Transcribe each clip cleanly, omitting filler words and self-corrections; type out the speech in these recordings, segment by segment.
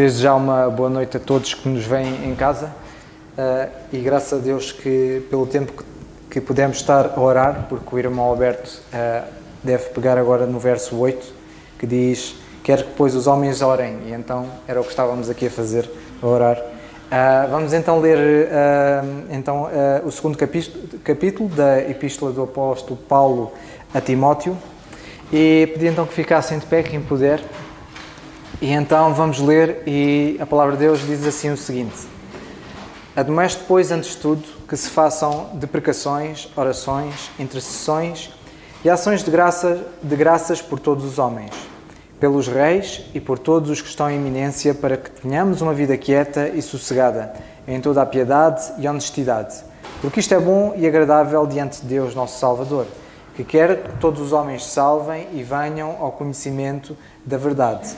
Desde já uma boa noite a todos que nos veem em casa e graças a Deus que pelo tempo que pudemos estar a orar, porque o irmão Alberto deve pegar agora no verso 8, que diz: quer que pois os homens orem, e então era o que estávamos aqui a fazer, a orar. Vamos então ler o segundo capítulo da Epístola do Apóstolo Paulo a Timóteo, e pedir então que ficassem de pé, quem puder. E então vamos ler, e a palavra de Deus diz assim o seguinte: admoeste, pois, antes de tudo, que se façam deprecações, orações, intercessões e ações de graças por todos os homens, pelos reis e por todos os que estão em eminência, para que tenhamos uma vida quieta e sossegada, em toda a piedade e honestidade. Porque isto é bom e agradável diante de Deus, nosso Salvador, que quer que todos os homens se salvem e venham ao conhecimento da verdade.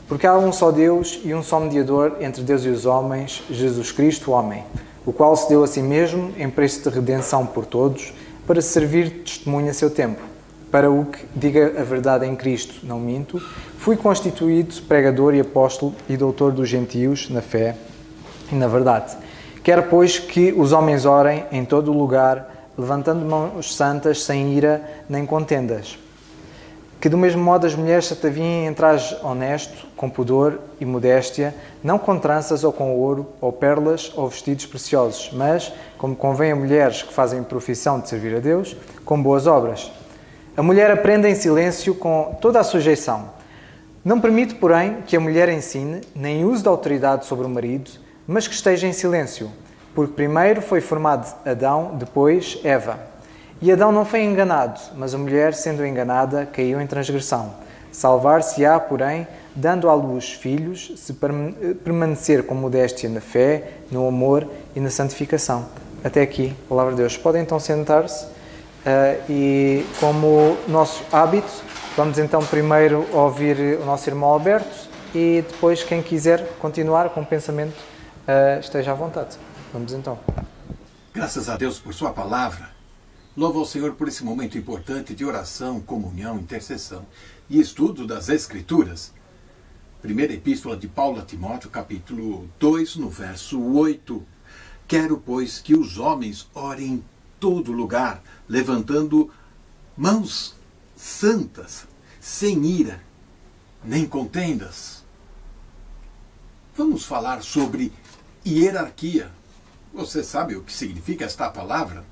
Porque há um só Deus e um só mediador entre Deus e os homens, Jesus Cristo, o homem, o qual se deu a si mesmo em preço de redenção por todos, para servir de testemunho a seu tempo. Para o que diga a verdade em Cristo, não minto, fui constituído pregador e apóstolo e doutor dos gentios na fé e na verdade. Quero, pois, que os homens orem em todo o lugar, levantando mãos santas, sem ira nem contendas. Que do mesmo modo as mulheres se ataviem em traje honesto, com pudor e modéstia, não com tranças ou com ouro, ou perlas, ou vestidos preciosos, mas, como convém a mulheres que fazem profissão de servir a Deus, com boas obras. A mulher aprenda em silêncio com toda a sujeição. Não permite, porém, que a mulher ensine, nem use da autoridade sobre o marido, mas que esteja em silêncio, porque primeiro foi formado Adão, depois Eva. E Adão não foi enganado, mas a mulher, sendo enganada, caiu em transgressão. Salvar-se-á, porém, dando à luz filhos, se permanecer com modéstia na fé, no amor e na santificação. Até aqui, a palavra de Deus. Podem então sentar-se e, como nosso hábito, vamos então primeiro ouvir o nosso irmão Alberto e depois, quem quiser continuar com o pensamento, esteja à vontade. Vamos então. Graças a Deus por sua palavra. Louvo ao Senhor por esse momento importante de oração, comunhão, intercessão e estudo das Escrituras. Primeira Epístola de Paulo a Timóteo, capítulo 2, no verso 8. Quero, pois, que os homens orem em todo lugar, levantando mãos santas, sem ira, nem contendas. Vamos falar sobre hierarquia. Você sabe o que significa esta palavra?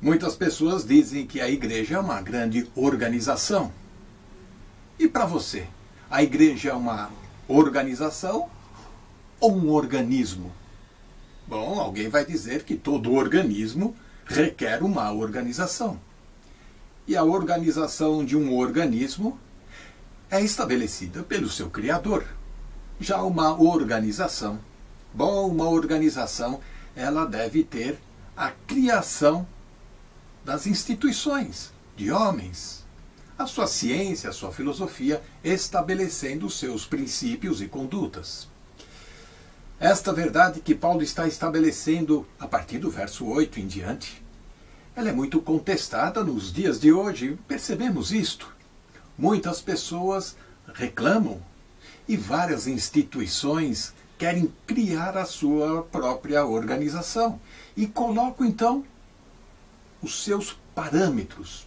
Muitas pessoas dizem que a igreja é uma grande organização. E para você, a igreja é uma organização ou um organismo? Bom, alguém vai dizer que todo organismo requer uma organização. E a organização de um organismo é estabelecida pelo seu criador. Já uma organização, uma organização, ela deve ter a criação das instituições, de homens, a sua ciência, a sua filosofia, estabelecendo os seus princípios e condutas. Esta verdade que Paulo está estabelecendo a partir do verso 8 em diante, ela é muito contestada nos dias de hoje, percebemos isto. Muitas pessoas reclamam e várias instituições querem criar a sua própria organização e colocam então os seus parâmetros,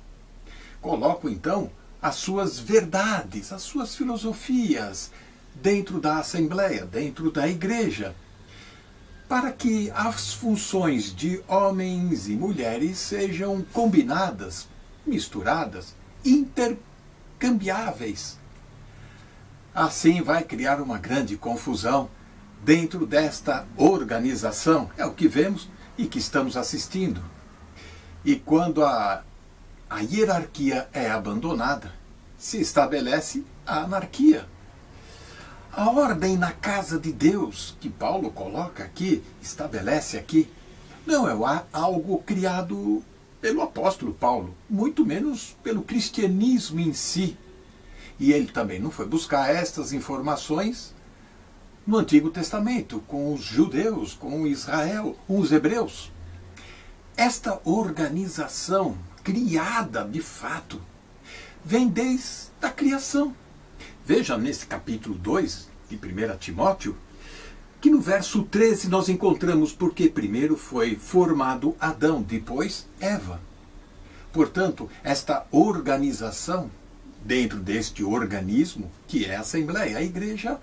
colocam então as suas verdades, as suas filosofias dentro da Assembleia, dentro da Igreja, para que as funções de homens e mulheres sejam combinadas, misturadas, intercambiáveis. Assim vai criar uma grande confusão dentro desta organização. É o que vemos e que estamos assistindo. E quando a hierarquia é abandonada, se estabelece a anarquia. A ordem na casa de Deus, que Paulo coloca aqui, estabelece aqui, não é algo criado pelo apóstolo Paulo, muito menos pelo cristianismo em si. E ele também não foi buscar estas informações no Antigo Testamento, com os judeus, com Israel, com os hebreus. Esta organização criada de fato vem desde a criação. Veja nesse capítulo 2, de 1 Timóteo, que no verso 13 nós encontramos porque primeiro foi formado Adão, depois Eva. Portanto, esta organização, dentro deste organismo, que é a Assembleia, a Igreja,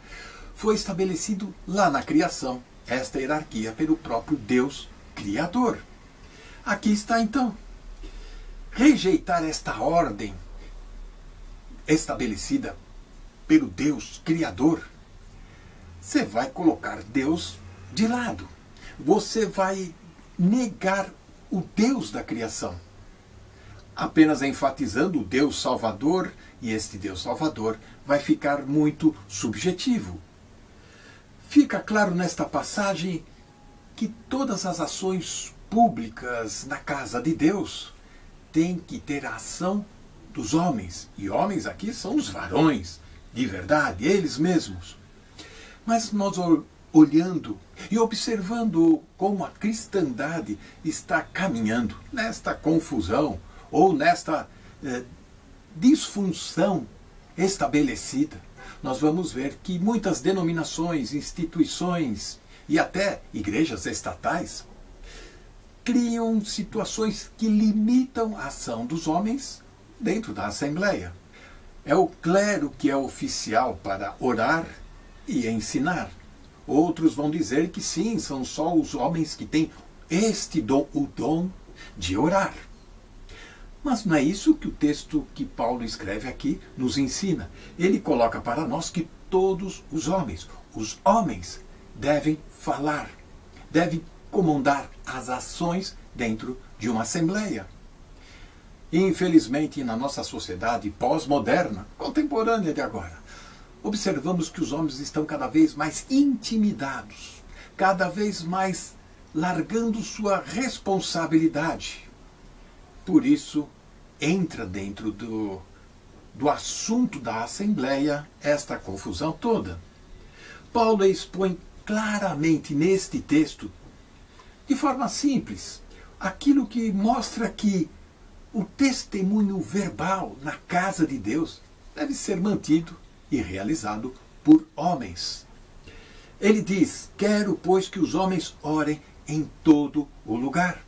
foi estabelecido lá na criação, esta hierarquia pelo próprio Deus Criador. Aqui está então. Rejeitar esta ordem estabelecida pelo Deus Criador, você vai colocar Deus de lado. Você vai negar o Deus da criação, apenas enfatizando o Deus Salvador, e este Deus Salvador vai ficar muito subjetivo. Fica claro nesta passagem que todas as ações públicas na casa de Deus têm que ter a ação dos homens. E homens aqui são os varões, de verdade, eles mesmos. Mas nós olhando e observando como a cristandade está caminhando nesta confusão ou nesta disfunção estabelecida, nós vamos ver que muitas denominações, instituições e até igrejas estatais criam situações que limitam a ação dos homens dentro da Assembleia. É o clero que é oficial para orar e ensinar. Outros vão dizer que sim, são só os homens que têm este dom, o dom de orar. Mas não é isso que o texto que Paulo escreve aqui nos ensina. Ele coloca para nós que todos os homens devem falar, devem comandar as ações dentro de uma assembleia. Infelizmente, na nossa sociedade pós-moderna, contemporânea de agora, observamos que os homens estão cada vez mais intimidados, cada vez mais largando sua responsabilidade. Por isso, entra dentro do assunto da Assembleia esta confusão toda. Paulo expõe claramente neste texto, de forma simples, aquilo que mostra que o testemunho verbal na casa de Deus deve ser mantido e realizado por homens. Ele diz: quero, pois, que os homens orem em todo o lugar.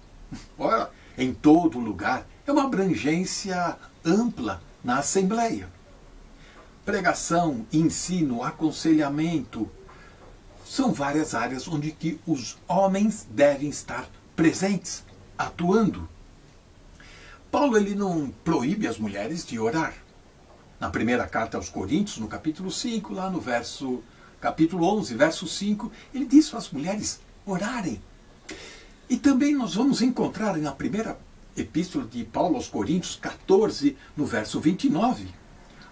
Ora, em todo lugar é uma abrangência ampla na Assembleia. Pregação, ensino, aconselhamento, são várias áreas onde que os homens devem estar presentes, atuando. Paulo ele não proíbe as mulheres de orar. Na primeira carta aos Coríntios, no capítulo 5, lá no capítulo 11, verso 5, ele diz para as mulheres orarem. E também nós vamos encontrar na primeira epístola de Paulo aos Coríntios, 14, no verso 29,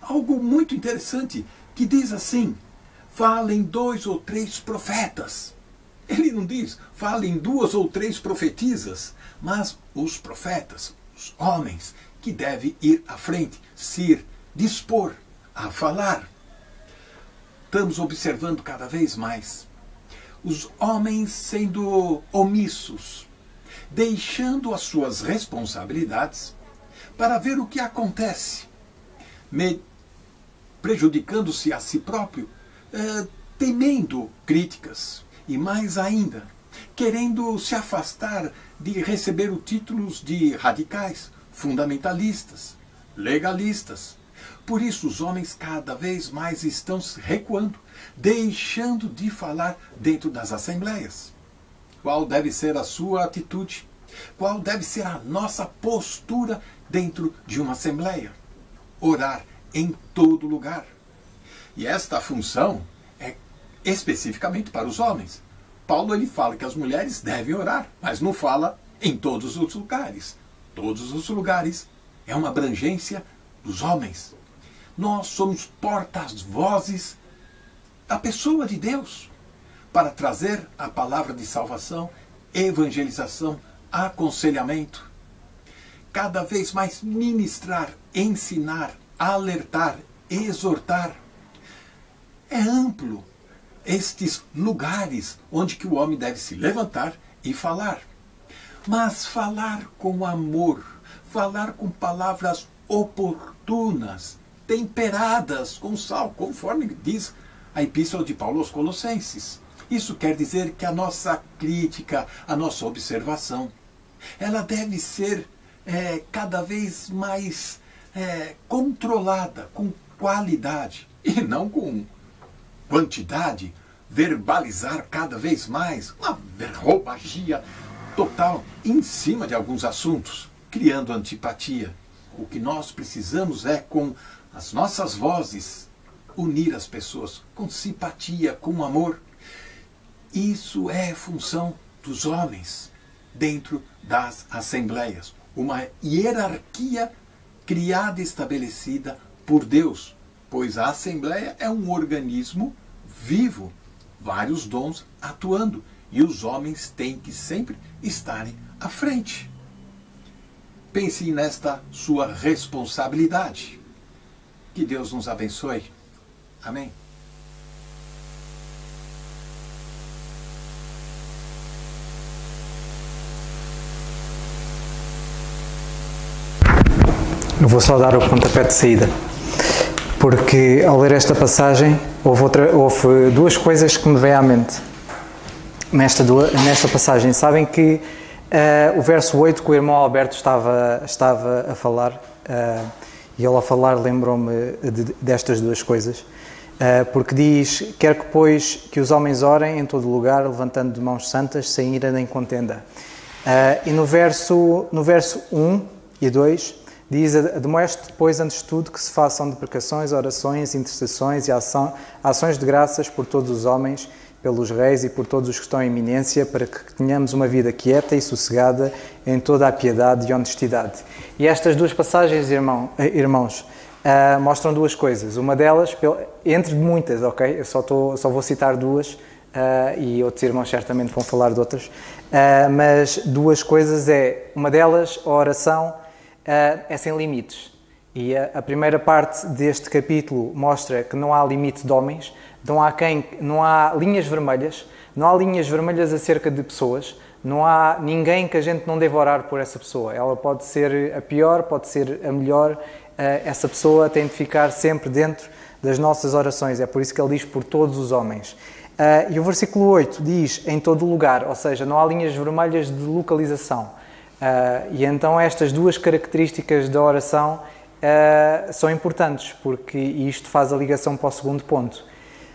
algo muito interessante, que diz assim: falem 2 ou 3 profetas. Ele não diz, falem 2 ou 3 profetisas, mas os profetas, os homens, que devem ir à frente, se dispor a falar. Estamos observando cada vez mais os homens sendo omissos, deixando as suas responsabilidades para ver o que acontece, prejudicando-se a si próprio, temendo críticas e mais ainda, querendo se afastar de receber os títulos de radicais, fundamentalistas, legalistas. Por isso os homens cada vez mais estão se recuando, deixando de falar dentro das assembleias. Qual deve ser a sua atitude? Qual deve ser a nossa postura dentro de uma assembleia? Orar em todo lugar. E esta função é especificamente para os homens. Paulo ele fala que as mulheres devem orar, mas não fala em todos os lugares. Todos os lugares é uma abrangência dos homens. Nós somos porta-vozes da pessoa de Deus para trazer a palavra de salvação, evangelização, aconselhamento. Cada vez mais ministrar, ensinar, alertar, exortar. É amplo estes lugares onde que o homem deve se levantar e falar. Mas falar com amor, falar com palavras oportunas, temperadas com sal, conforme diz a Epístola de Paulo aos Colossenses. Isso quer dizer que a nossa crítica, a nossa observação, ela deve ser cada vez mais controlada, com qualidade, e não com quantidade, verbalizar cada vez mais uma verborragia total em cima de alguns assuntos, criando antipatia. O que nós precisamos é, com as nossas vozes, unir as pessoas com simpatia, com amor. Isso é função dos homens dentro das assembleias. Uma hierarquia criada e estabelecida por Deus, pois a assembleia é um organismo vivo, vários dons atuando, e os homens têm que sempre estarem à frente. Pense nesta sua responsabilidade. Que Deus nos abençoe. Amém. Eu vou só dar o pontapé de saída, porque ao ler esta passagem houve duas coisas que me vêm à mente nesta passagem. Sabem que o verso 8 que o irmão Alberto estava a falar, e ele a falar lembrou-me destas duas coisas, porque diz: quer que pois que os homens orem em todo lugar, levantando de mãos santas, sem ira nem contenda. E no verso 1 e 2 diz: admoeste, pois, antes de tudo, que se façam deprecações, orações, intercessões e ações de graças por todos os homens, pelos reis e por todos os que estão em eminência, para que tenhamos uma vida quieta e sossegada em toda a piedade e honestidade. E estas duas passagens, irmãos, mostram duas coisas. Uma delas, entre muitas, ok? Eu só vou citar duas, e outros irmãos certamente vão falar de outras, mas duas coisas uma delas, a oração, é sem limites. E a primeira parte deste capítulo mostra que não há limite de homens, não há linhas vermelhas acerca de pessoas, não há ninguém que a gente não deva orar por essa pessoa. Ela pode ser a pior, pode ser a melhor, essa pessoa tem de ficar sempre dentro das nossas orações. É por isso que ele diz por todos os homens. E o versículo 8 diz em todo lugar, ou seja, não há linhas vermelhas de localização. E então estas duas características da oração são importantes, porque isto faz a ligação para o segundo ponto.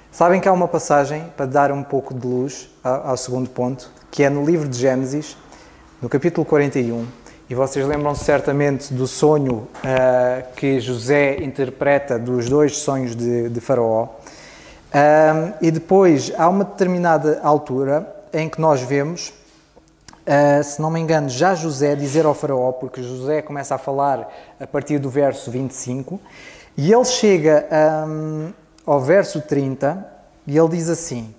Sabem que há uma passagem, para dar um pouco de luz ao segundo ponto, que é no livro de Gênesis, no capítulo 41, e vocês lembram-se certamente do sonho que José interpreta dos dois sonhos de Faraó. E depois há uma determinada altura em que nós vemos, se não me engano, já José dizer ao Faraó, porque José começa a falar a partir do verso 25, e ele chega ao verso 30, e ele diz assim: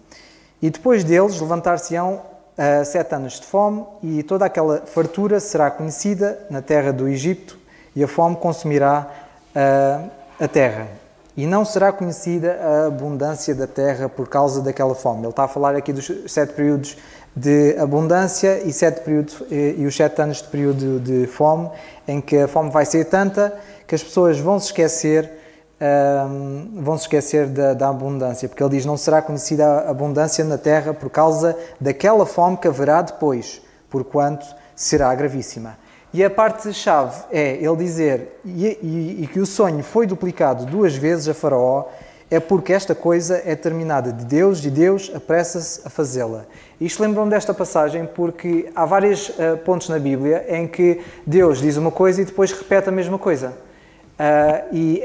e depois deles levantar-se-ão 7 anos de fome, e toda aquela fartura será conhecida na terra do Egito, e a fome consumirá a terra. E não será conhecida a abundância da terra por causa daquela fome. Ele está a falar aqui dos 7 períodos de abundância e os 7 anos de período de fome, em que a fome vai ser tanta que as pessoas vão se esquecer da abundância, porque ele diz: não será conhecida a abundância na terra por causa daquela fome que haverá depois, porquanto será gravíssima. E a parte-chave é ele dizer, e que o sonho foi duplicado 2 vezes a Faraó, é porque esta coisa é determinada de Deus e Deus apressa-se a fazê-la. Isto lembram-me desta passagem porque há vários pontos na Bíblia em que Deus diz uma coisa e depois repete a mesma coisa. E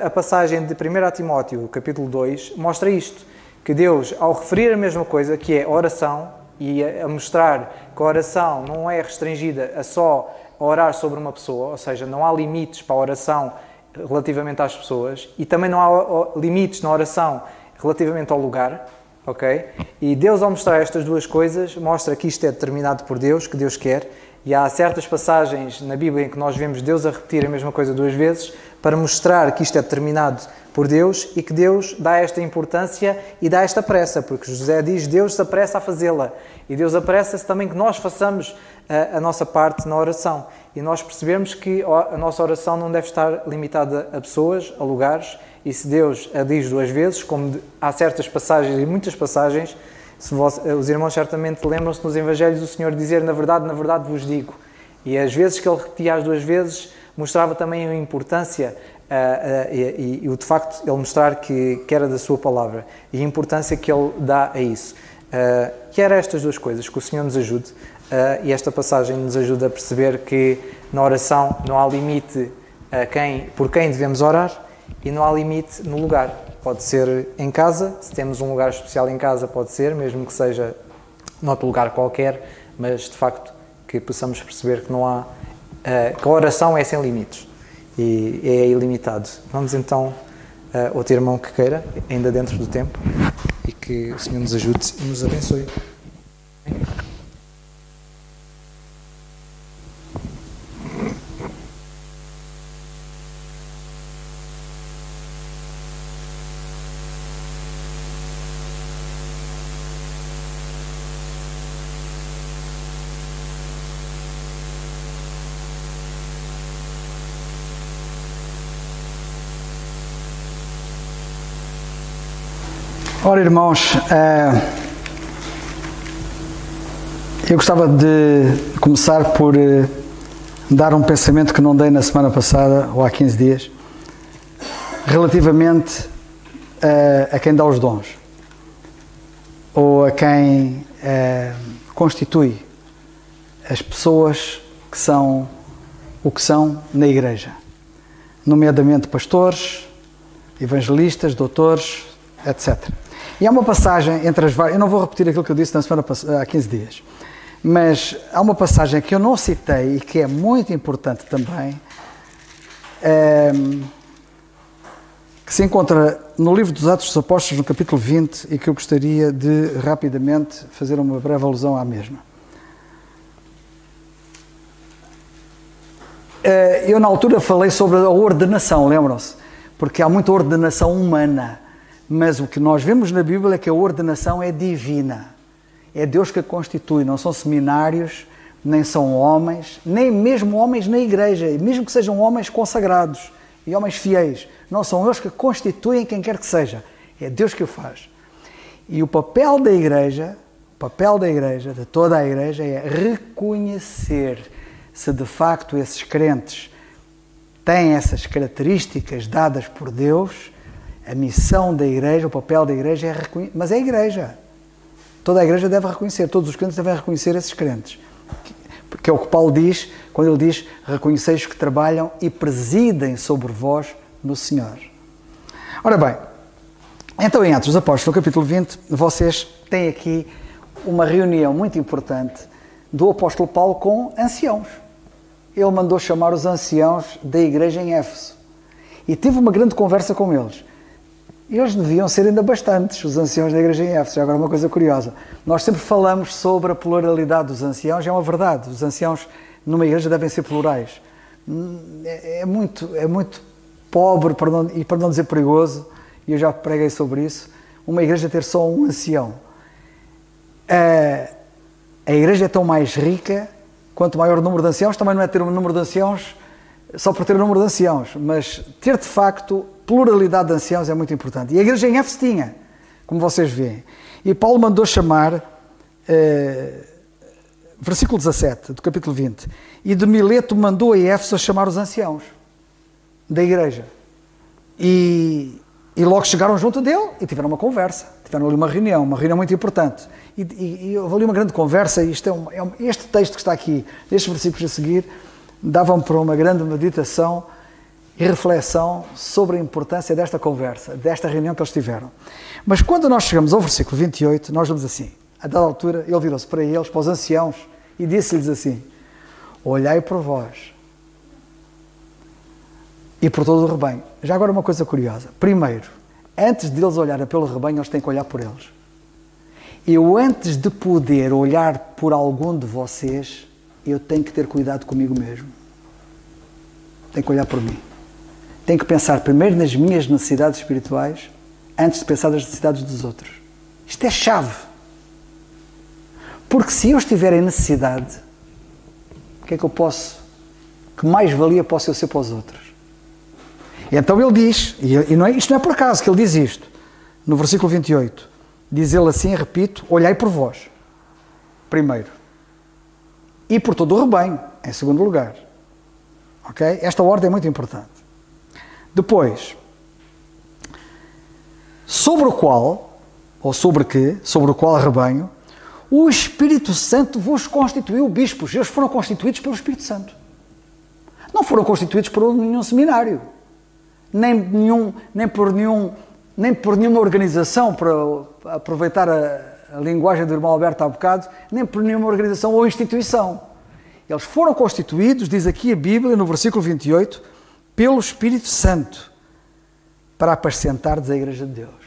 a passagem de 1 Timóteo, capítulo 2, mostra isto, que Deus, ao referir a mesma coisa, que é oração, e a mostrar que a oração não é restringida a só orar sobre uma pessoa, ou seja, não há limites para a oração relativamente às pessoas, e também não há limites na oração relativamente ao lugar, ok? E Deus, ao mostrar estas duas coisas, mostra que isto é determinado por Deus, que Deus quer, e há certas passagens na Bíblia em que nós vemos Deus a repetir a mesma coisa 2 vezes para mostrar que isto é determinado por Deus e que Deus dá esta importância e dá esta pressa, porque José diz: Deus se apressa a fazê-la, e Deus apressa-se também que nós façamos a nossa parte na oração. e nós percebemos que a nossa oração não deve estar limitada a pessoas, a lugares, e se Deus a diz 2 vezes, como há certas passagens e muitas passagens, os irmãos certamente lembram-se nos Evangelhos do Senhor dizer na verdade vos digo. E as vezes que ele repetia as 2 vezes, mostrava também a importância e o de facto ele mostrar que era da sua palavra e a importância que ele dá a isso. Que era estas 2 coisas, que o Senhor nos ajude, e esta passagem nos ajuda a perceber que na oração não há limite por quem devemos orar e não há limite no lugar. Pode ser em casa, se temos um lugar especial em casa pode ser, mesmo que seja noutro lugar qualquer, mas de facto que possamos perceber que não há, que a oração é sem limites e é ilimitado. Vamos então outro irmão que queira, ainda dentro do tempo, e que o Senhor nos ajude e nos abençoe. Ora, irmãos, eu gostava de começar por dar um pensamento que não dei na semana passada, ou há 15 dias, relativamente a quem dá os dons, ou a quem constitui as pessoas que são o que são na igreja, nomeadamente pastores, evangelistas, doutores, etc. E há uma passagem entre as várias, eu não vou repetir aquilo que eu disse na semana passada, há 15 dias, mas há uma passagem que eu não citei e que é muito importante também, que se encontra no livro dos Atos dos Apóstolos, no capítulo 20, e que eu gostaria de rapidamente fazer uma breve alusão à mesma. Eu na altura falei sobre a ordenação, lembram-se? Porque há muita ordenação humana. Mas o que nós vemos na Bíblia é que a ordenação é divina. É Deus que a constitui, não são seminários, nem são homens, nem mesmo homens na igreja, mesmo que sejam homens consagrados e homens fiéis. Não são eles que constituem quem quer que seja. É Deus que o faz. E o papel da igreja, de toda a igreja, é reconhecer se de facto esses crentes têm essas características dadas por Deus. A missão da igreja, o papel da igreja é reconhecer, mas é a igreja. Toda a igreja deve reconhecer, todos os crentes devem reconhecer esses crentes. Porque é o que Paulo diz, quando ele diz, reconheceis que trabalham e presidem sobre vós no Senhor. Ora bem, então em Atos dos Apóstolos, no capítulo 20, vocês têm aqui uma reunião muito importante do apóstolo Paulo com anciãos. Ele mandou chamar os anciãos da igreja em Éfeso. E teve uma grande conversa com eles. E eles deviam ser ainda bastantes, os anciãos da igreja em Éfeso. Agora, uma coisa curiosa. Nós sempre falamos sobre a pluralidade dos anciãos, e é uma verdade. Os anciãos numa igreja devem ser plurais. É muito pobre, para não dizer perigoso, e eu já preguei sobre isso, uma igreja ter só um ancião. A igreja é tão mais rica, quanto maior o número de anciãos, também não é ter um número de anciãos só por ter o número de anciãos, mas ter de facto pluralidade de anciãos é muito importante. E a igreja em Éfeso tinha, como vocês veem. E Paulo mandou chamar, versículo 17 do capítulo 20, e de Mileto mandou a Éfeso a chamar os anciãos da igreja. E logo chegaram junto dele e tiveram uma conversa, tiveram ali uma reunião muito importante. E houve ali uma grande conversa, e este texto que está aqui, estes versículos a seguir, davam para uma grande meditação e reflexão sobre a importância desta conversa, desta reunião que eles tiveram. Mas quando nós chegamos ao versículo 28, nós vemos assim, a dada altura, ele virou-se para eles, para os anciãos, e disse-lhes assim, olhai por vós e por todo o rebanho. Já agora uma coisa curiosa. Primeiro, antes de eles olharem pelo rebanho, eles têm que olhar por eles. Eu, antes de poder olhar por algum de vocês, eu tenho que ter cuidado comigo mesmo. Tenho que olhar por mim. Tenho que pensar primeiro nas minhas necessidades espirituais, antes de pensar nas necessidades dos outros. Isto é chave. Porque se eu estiver em necessidade, o que é que eu posso que mais valia possa eu ser para os outros. E então ele diz, isto não é por acaso que ele diz isto, no versículo 28, diz ele assim, repito, olhai por vós, primeiro, e por todo o rebanho, em segundo lugar. Ok? Esta ordem é muito importante. Depois, sobre o qual, ou sobre o qual rebanho, o Espírito Santo vos constituiu bispos. Eles foram constituídos pelo Espírito Santo. Não foram constituídos por nenhum seminário, nem por nenhuma organização, para aproveitar a linguagem do irmão Alberto há bocado, nem por nenhuma organização ou instituição. Eles foram constituídos, diz aqui a Bíblia, no versículo 28, pelo Espírito Santo, para apacentardes a Igreja de Deus.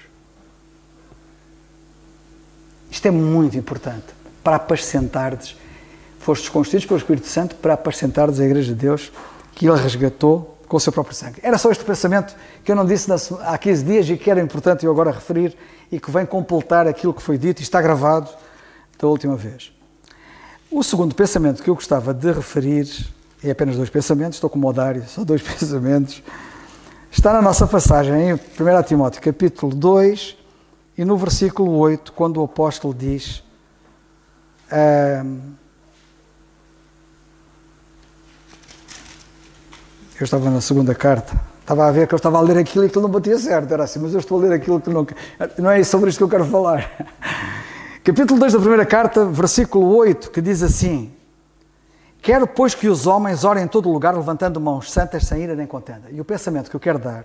Isto é muito importante. Para apacentardes, fostes constituídos pelo Espírito Santo para apacentardes a Igreja de Deus, que Ele resgatou com o seu próprio sangue. Era só este pensamento que eu não disse há 15 dias e que era importante eu agora referir e que vem completar aquilo que foi dito e está gravado da última vez. O segundo pensamento que eu gostava de referir, é apenas 2 pensamentos, estou com o Modário, só 2 pensamentos, está na nossa passagem em 1 Timóteo, capítulo 2, e no versículo 8, quando o apóstolo diz... eu estava na segunda carta, estava a ver que eu estava a ler aquilo e aquilo não batia certo, era assim, mas eu estou a ler aquilo que não é sobre isto que eu quero falar. Capítulo 2 da primeira carta, versículo 8, que diz assim: quero, pois, que os homens orem em todo lugar, levantando mãos santas, sem ira nem contenda. E o pensamento que eu quero dar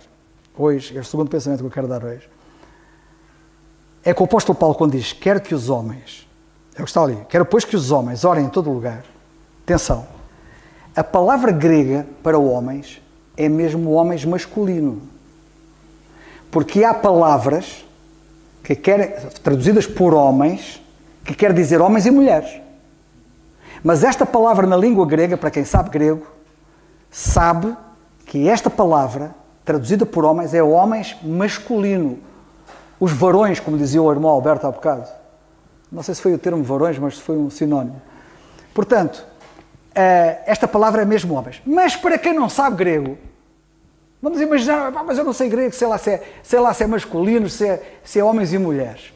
hoje, este segundo pensamento que eu quero dar hoje, é que o apóstolo Paulo, quando diz, quero que os homens, é o que está ali, quero, pois, que os homens orem em todo lugar. Atenção, a palavra grega para homens é mesmo homens masculino. Porque há palavras que traduzidas por homens, que quer dizer homens e mulheres. Mas esta palavra na língua grega, para quem sabe grego, sabe que esta palavra, traduzida por homens, é homens masculino. Os varões, como dizia o irmão Alberto há bocado. Não sei se foi o termo varões, mas foi um sinónimo. Portanto, esta palavra é mesmo homens. Mas para quem não sabe grego, vamos imaginar, mas eu não sei grego, sei lá se é masculino, se é homens e mulheres.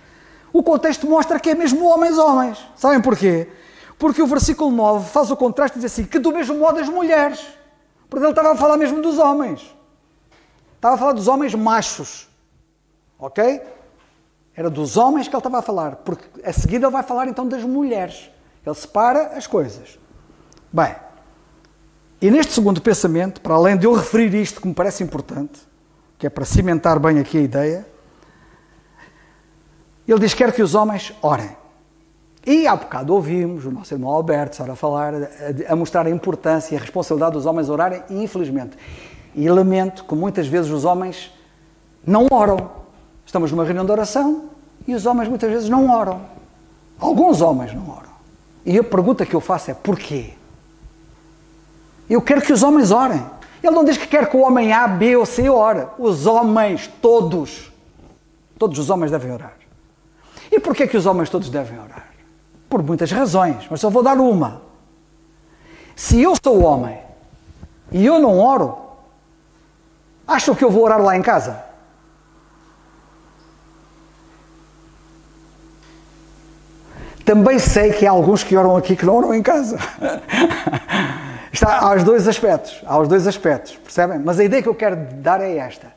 O contexto mostra que é mesmo homens. Sabem porquê? Porque o versículo 9 faz o contraste e diz assim, que do mesmo modo as mulheres. Porque ele estava a falar mesmo dos homens. Estava a falar dos homens machos. Ok? Era dos homens que ele estava a falar. Porque a seguir ele vai falar então das mulheres. Ele separa as coisas. Bem, e neste segundo pensamento, para além de eu referir isto que me parece importante, que é para cimentar bem aqui a ideia, ele diz, quero que os homens orem. E há bocado ouvimos o nosso irmão Alberto estar a falar, a mostrar a importância e a responsabilidade dos homens orarem, e infelizmente, e lamento que muitas vezes os homens não oram. Estamos numa reunião de oração e os homens muitas vezes não oram. Alguns homens não oram. E a pergunta que eu faço é, porquê? Eu quero que os homens orem. Ele não diz que quer que o homem A, B ou C ore. Os homens, todos os homens devem orar. E porquê que os homens todos devem orar? Por muitas razões, mas só vou dar uma. Se eu sou homem e eu não oro, acham que eu vou orar lá em casa? Também sei que há alguns que oram aqui que não oram em casa. Há os dois aspectos, percebem? Mas a ideia que eu quero dar é esta.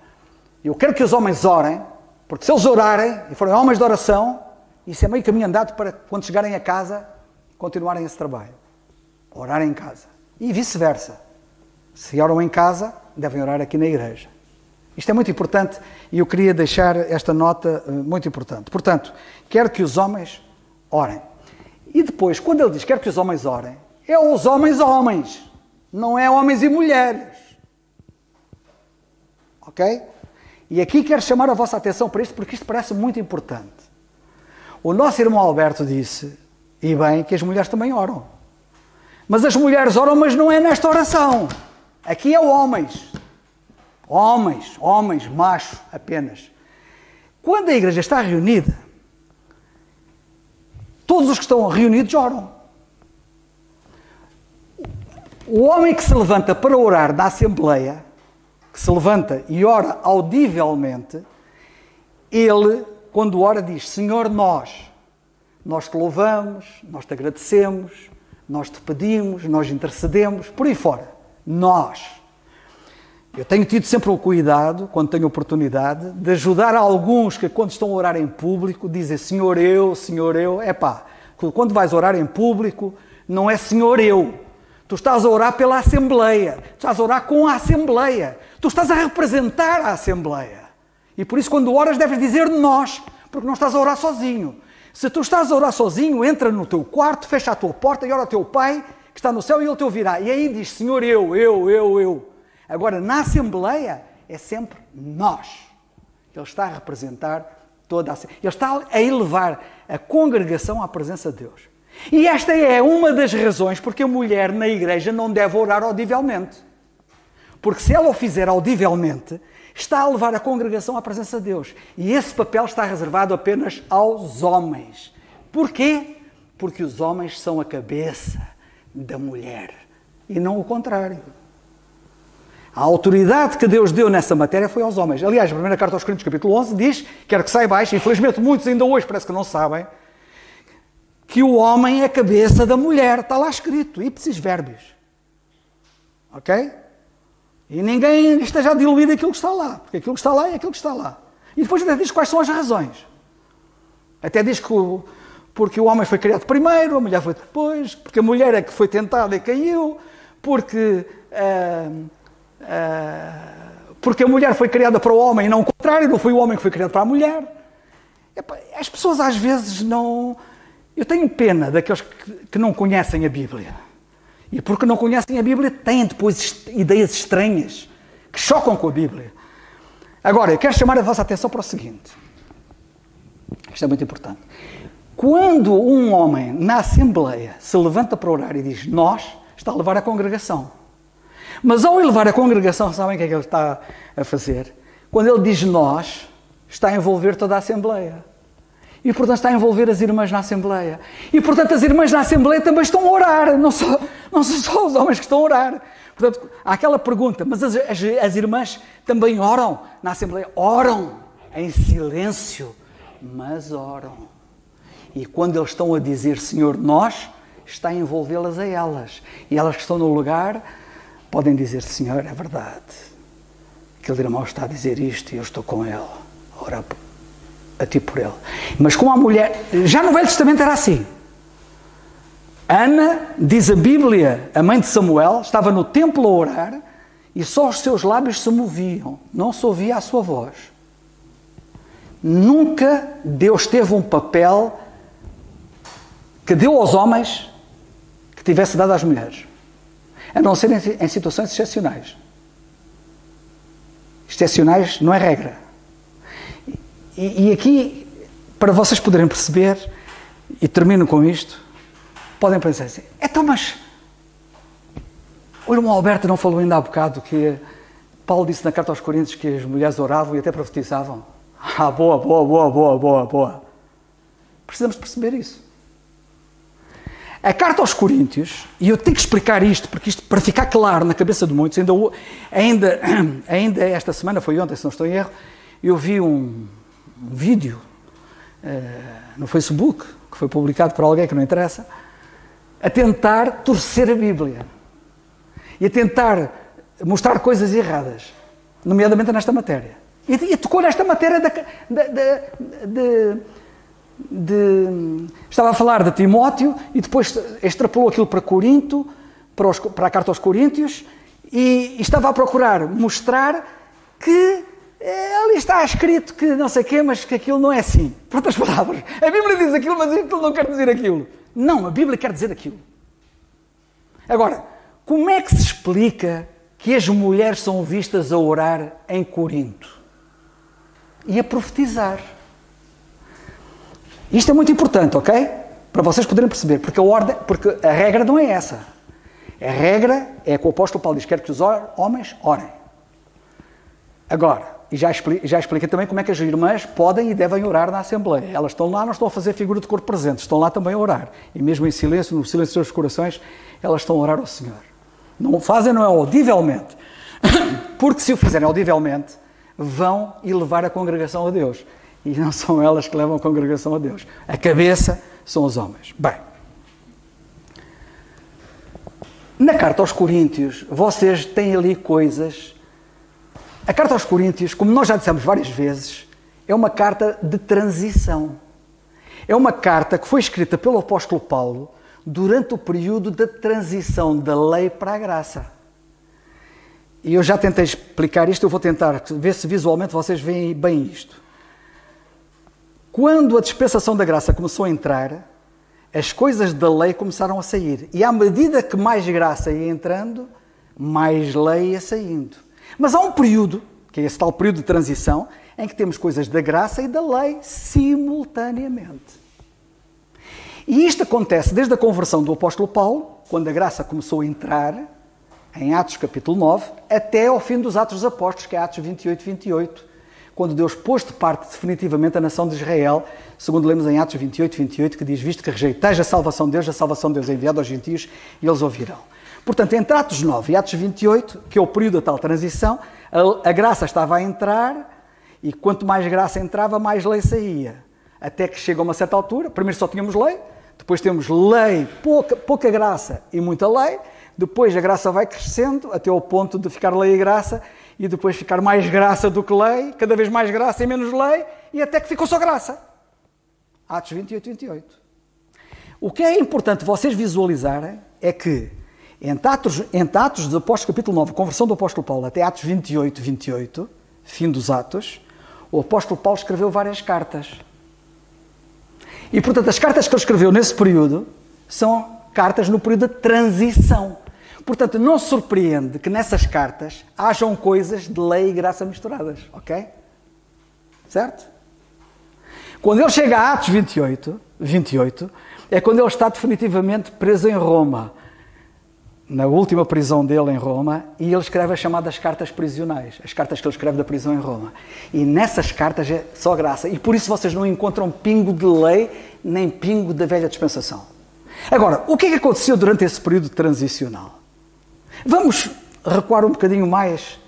Eu quero que os homens orem, porque se eles orarem e forem homens de oração, isso é meio caminho andado para quando chegarem a casa, continuarem esse trabalho. Orarem em casa. E vice-versa. Se oram em casa, devem orar aqui na igreja. Isto é muito importante e eu queria deixar esta nota muito importante. Portanto, quero que os homens orem. E depois, quando ele diz quero que os homens orem, é os homens, não é homens e mulheres. Ok? E aqui quero chamar a vossa atenção para isto, porque isto parece muito importante. O nosso irmão Alberto disse, e bem, que as mulheres também oram. Mas as mulheres oram, mas não é nesta oração. Aqui é homens. Homens, macho, apenas. Quando a igreja está reunida, todos os que estão reunidos oram. O homem que se levanta para orar na Assembleia, que se levanta e ora audivelmente, ele, quando ora, diz: Senhor, nós te louvamos, nós te agradecemos, nós te pedimos, nós intercedemos, por aí fora. Nós. Eu tenho tido sempre o cuidado, quando tenho oportunidade, de ajudar alguns que, quando estão a orar em público, dizem Senhor, eu. Epá, quando vais orar em público, não é Senhor, eu. Tu estás a orar pela Assembleia. Tu estás a orar com a Assembleia. Tu estás a representar a Assembleia. E por isso, quando oras, deves dizer nós, porque não estás a orar sozinho. Se tu estás a orar sozinho, entra no teu quarto, fecha a tua porta e ora ao teu Pai, que está no céu, e ele te ouvirá. E aí diz, Senhor, eu. Agora, na Assembleia, é sempre nós. Ele está a representar toda a Assembleia. Ele está a elevar a congregação à presença de Deus. E esta é uma das razões porque a mulher na igreja não deve orar audivelmente. Porque se ela o fizer audivelmente, está a levar a congregação à presença de Deus. E esse papel está reservado apenas aos homens. Porquê? Porque os homens são a cabeça da mulher. E não o contrário. A autoridade que Deus deu nessa matéria foi aos homens. Aliás, a primeira carta aos Coríntios, capítulo 11, diz, quero que saibais, infelizmente muitos ainda hoje parece que não sabem, que o homem é a cabeça da mulher. Está lá escrito, ipsis verbis. Ok? E ninguém esteja a diluir aquilo que está lá, porque aquilo que está lá é aquilo que está lá. E depois até diz quais são as razões. Até diz que porque o homem foi criado primeiro, a mulher foi depois, porque a mulher é que foi tentada e caiu, porque a mulher foi criada para o homem e não o contrário, não foi o homem que foi criado para a mulher. As pessoas às vezes não... Eu tenho pena daqueles que não conhecem a Bíblia. E porque não conhecem a Bíblia, têm depois ideias estranhas, que chocam com a Bíblia. Agora, eu quero chamar a vossa atenção para o seguinte. Isto é muito importante. Quando um homem, na Assembleia, se levanta para orar e diz nós, está a levar a congregação. Mas ao elevar a congregação, sabem o que é que ele está a fazer? Quando ele diz nós, está a envolver toda a Assembleia. E, portanto, está a envolver as irmãs na Assembleia. E, portanto, as irmãs na Assembleia também estão a orar. Não são só os homens que estão a orar. Portanto, há aquela pergunta, mas as irmãs também oram na Assembleia? Oram em silêncio, mas oram. E quando eles estão a dizer Senhor, nós, está a envolvê-las a elas. E elas que estão no lugar podem dizer, Senhor, é verdade. Aquele irmão está a dizer isto e eu estou com ele. Ora a ti por ele. Mas com a mulher, já no Velho Testamento era assim. Ana, diz a Bíblia, a mãe de Samuel, estava no templo a orar e só os seus lábios se moviam, não se ouvia a sua voz. Nunca Deus teve um papel que deu aos homens que tivesse dado às mulheres, a não ser em situações excepcionais. Excepcionais não é regra. E aqui, para vocês poderem perceber, e termino com isto, podem pensar assim, então mas o irmão Alberto não falou ainda há bocado que Paulo disse na carta aos Coríntios que as mulheres oravam e até profetizavam? Ah, boa. Precisamos perceber isso. A carta aos Coríntios, e eu tenho que explicar isto, porque isto, para ficar claro na cabeça de muitos, ainda esta semana, foi ontem, se não estou em erro, eu vi um vídeo no Facebook, que foi publicado por alguém que não interessa, a tentar torcer a Bíblia e a tentar mostrar coisas erradas, nomeadamente nesta matéria. E tocou nesta matéria estava a falar de Timóteo e depois extrapolou aquilo para Corinto, para a carta aos Coríntios, e estava a procurar mostrar que ali está escrito que não sei o quê, mas que aquilo não é assim. Por outras palavras, a Bíblia diz aquilo, mas aquilo não quer dizer aquilo. Não, a Bíblia quer dizer aquilo. Agora, como é que se explica que as mulheres são vistas a orar em Corinto e a profetizar? Isto é muito importante, ok? Para vocês poderem perceber, porque a regra não é essa. A regra é que o apóstolo Paulo diz, quer que os homens orem. Agora, e já expliquei também como é que as irmãs podem e devem orar na Assembleia. Elas estão lá, não estão a fazer figura de corpo presente, estão lá também a orar. E mesmo em silêncio, no silêncio dos seus corações, elas estão a orar ao Senhor. Não o fazem, não é audivelmente. Porque se o fizerem audivelmente, vão elevar a congregação a Deus. E não são elas que levam a congregação a Deus. A cabeça são os homens. Bem, na carta aos Coríntios, vocês têm ali coisas... A carta aos Coríntios, como nós já dissemos várias vezes, é uma carta de transição. É uma carta que foi escrita pelo apóstolo Paulo durante o período da transição da lei para a graça. E eu já tentei explicar isto, eu vou tentar ver se visualmente vocês veem bem isto. Quando a dispensação da graça começou a entrar, as coisas da lei começaram a sair. E à medida que mais graça ia entrando, mais lei ia saindo. Mas há um período, que é esse tal período de transição, em que temos coisas da graça e da lei simultaneamente. E isto acontece desde a conversão do apóstolo Paulo, quando a graça começou a entrar, em Atos capítulo 9, até ao fim dos Atos dos Apóstolos, que é Atos 28, 28, quando Deus pôs de parte definitivamente a nação de Israel, segundo lemos em Atos 28, 28, que diz, visto que rejeitais a salvação de Deus é enviada aos gentios e eles ouvirão. Portanto, entre Atos 9 e Atos 28, que é o período da tal transição, a graça estava a entrar e quanto mais graça entrava, mais lei saía. Até que chega a uma certa altura, primeiro só tínhamos lei, depois temos lei, pouca graça e muita lei, depois a graça vai crescendo até ao ponto de ficar lei e graça e depois ficar mais graça do que lei, cada vez mais graça e menos lei e até que ficou só graça. Atos 28, 28. O que é importante vocês visualizarem é que entre Atos dos Apóstolos, capítulo 9, conversão do apóstolo Paulo, até Atos 28, 28, fim dos Atos, o apóstolo Paulo escreveu várias cartas. E, portanto, as cartas que ele escreveu nesse período são cartas no período de transição. Portanto, não se surpreende que nessas cartas hajam coisas de lei e graça misturadas, ok? Certo? Quando ele chega a Atos 28, é quando ele está definitivamente preso em Roma, na última prisão dele em Roma, e ele escreve as chamadas cartas prisionais, as cartas que ele escreve da prisão em Roma. E nessas cartas é só graça. E por isso vocês não encontram pingo de lei, nem pingo da velha dispensação. Agora, o que é que aconteceu durante esse período transicional? Vamos recuar um bocadinho mais,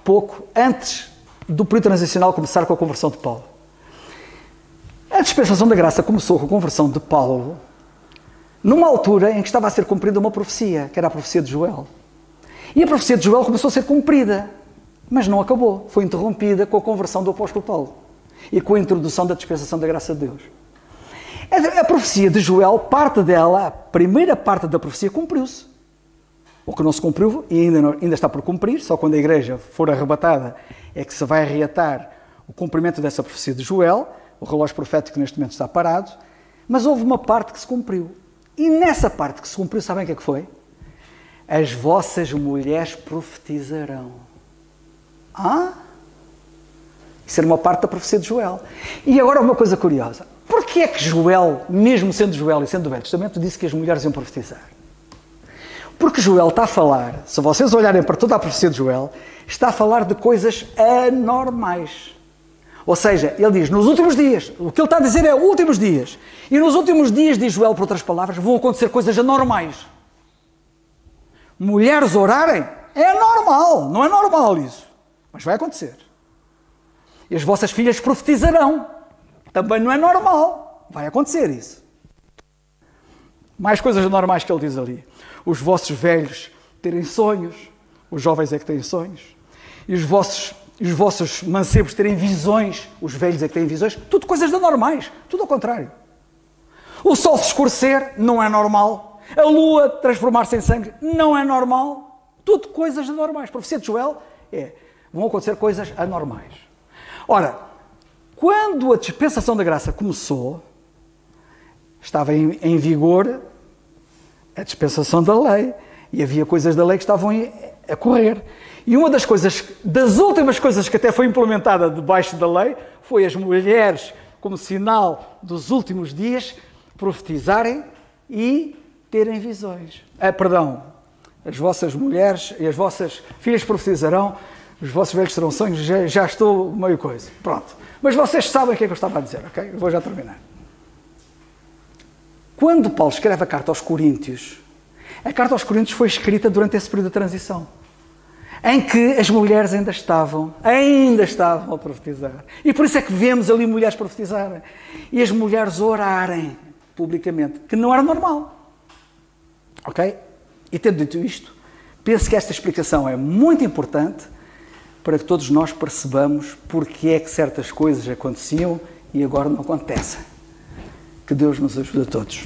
pouco, antes do período transicional começar com a conversão de Paulo. A dispensação da graça começou com a conversão de Paulo, numa altura em que estava a ser cumprida uma profecia, que era a profecia de Joel. E a profecia de Joel começou a ser cumprida, mas não acabou. Foi interrompida com a conversão do apóstolo Paulo e com a introdução da dispensação da graça de Deus. A profecia de Joel, parte dela, a primeira parte da profecia, cumpriu-se. O que não se cumpriu e ainda está por cumprir, só quando a igreja for arrebatada é que se vai arreatar o cumprimento dessa profecia de Joel, o relógio profético neste momento está parado, mas houve uma parte que se cumpriu. E nessa parte que se cumpriu, sabem o que é que foi? As vossas mulheres profetizarão. Isso era uma parte da profecia de Joel. E agora uma coisa curiosa. Porquê é que Joel, mesmo sendo Joel e sendo do Velho Testamento, disse que as mulheres iam profetizar? Porque Joel está a falar, se vocês olharem para toda a profecia de Joel, está a falar de coisas anormais. Ou seja, ele diz, nos últimos dias, o que ele está a dizer é últimos dias. E nos últimos dias, diz Joel, por outras palavras, vão acontecer coisas anormais. Mulheres orarem é normal, não é normal isso. Mas vai acontecer. E as vossas filhas profetizarão. Também não é normal. Vai acontecer isso. Mais coisas anormais que ele diz ali. Os vossos velhos terem sonhos. Os jovens é que têm sonhos. E os vossos mancebos terem visões. Os velhos é que têm visões. Tudo coisas anormais. Tudo ao contrário. O sol se escurecer não é normal. A lua transformar-se em sangue não é normal. Tudo coisas anormais. A profecia de Joel vão acontecer coisas anormais. Ora, quando a dispensação da graça começou, estava em vigor a dispensação da lei e havia coisas da lei que estavam a correr. E uma das últimas coisas que até foi implementada debaixo da lei foi as mulheres, como sinal dos últimos dias, profetizarem e terem visões. As vossas mulheres e as vossas filhas profetizarão, os vossos velhos terão sonhos, já estou meio coisa. Pronto. Mas vocês sabem o que é que eu estava a dizer, ok? Eu vou já terminar. Quando Paulo escreve a carta aos Coríntios, A carta aos Coríntios foi escrita durante esse período de transição, em que as mulheres ainda estavam a profetizar. E por isso é que vemos ali mulheres profetizarem. E as mulheres orarem publicamente, que não era normal. Ok? E tendo dito isto, penso que esta explicação é muito importante para que todos nós percebamos porque é que certas coisas aconteciam e agora não acontecem. Que Deus nos ajude a todos.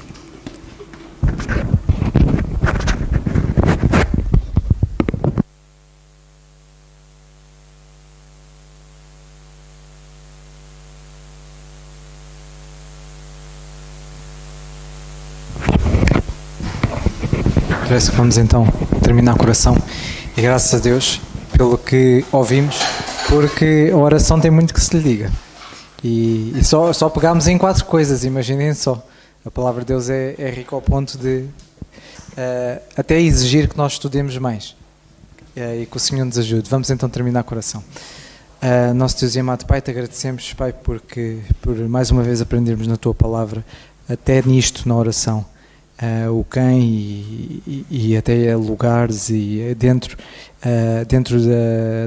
Parece que vamos então terminar a oração e graças a Deus pelo que ouvimos, porque a oração tem muito que se lhe diga e só pegámos em 4 coisas, imaginem só. A palavra de Deus é rica ao ponto de até exigir que nós estudemos mais e que o Senhor nos ajude. Vamos então terminar a oração. Nosso Deus e amado Pai, te agradecemos, Pai, por mais uma vez aprendermos na Tua palavra, até nisto na oração. O quem e até lugares e dentro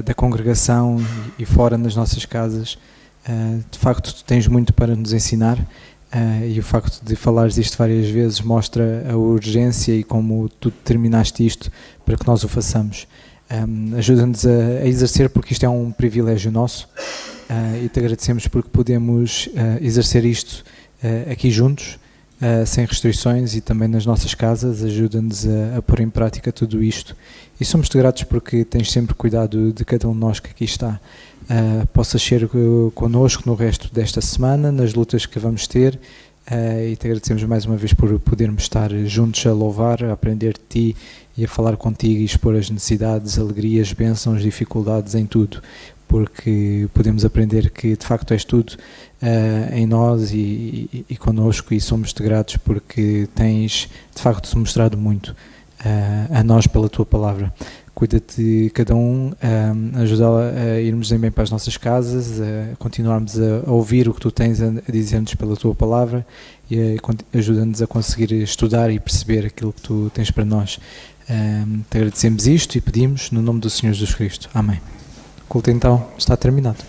da congregação e fora nas nossas casas. De facto, tu tens muito para nos ensinar e o facto de falares isto várias vezes mostra a urgência e como tu determinaste isto para que nós o façamos. Ajuda-nos a exercer, porque isto é um privilégio nosso e te agradecemos porque podemos exercer isto aqui juntos, sem restrições e também nas nossas casas. Ajuda-nos a pôr em prática tudo isto e somos-te gratos porque tens sempre cuidado de cada um de nós que aqui está. Possas ser connosco no resto desta semana, nas lutas que vamos ter, e te agradecemos mais uma vez por podermos estar juntos a louvar, a aprender de ti e a falar contigo e expor as necessidades, alegrias, bênçãos, dificuldades em tudo, porque podemos aprender que de facto és tudo em nós e connosco, e somos-te gratos porque tens de facto mostrado muito a nós pela tua palavra. Cuida-te de cada um, ajuda a irmos em bem para as nossas casas, a continuarmos a ouvir o que tu tens a dizer-nos pela tua palavra e ajuda-nos a conseguir estudar e perceber aquilo que tu tens para nós. Te agradecemos isto e pedimos no nome do Senhor Jesus Cristo. Amém. O culto então está terminado.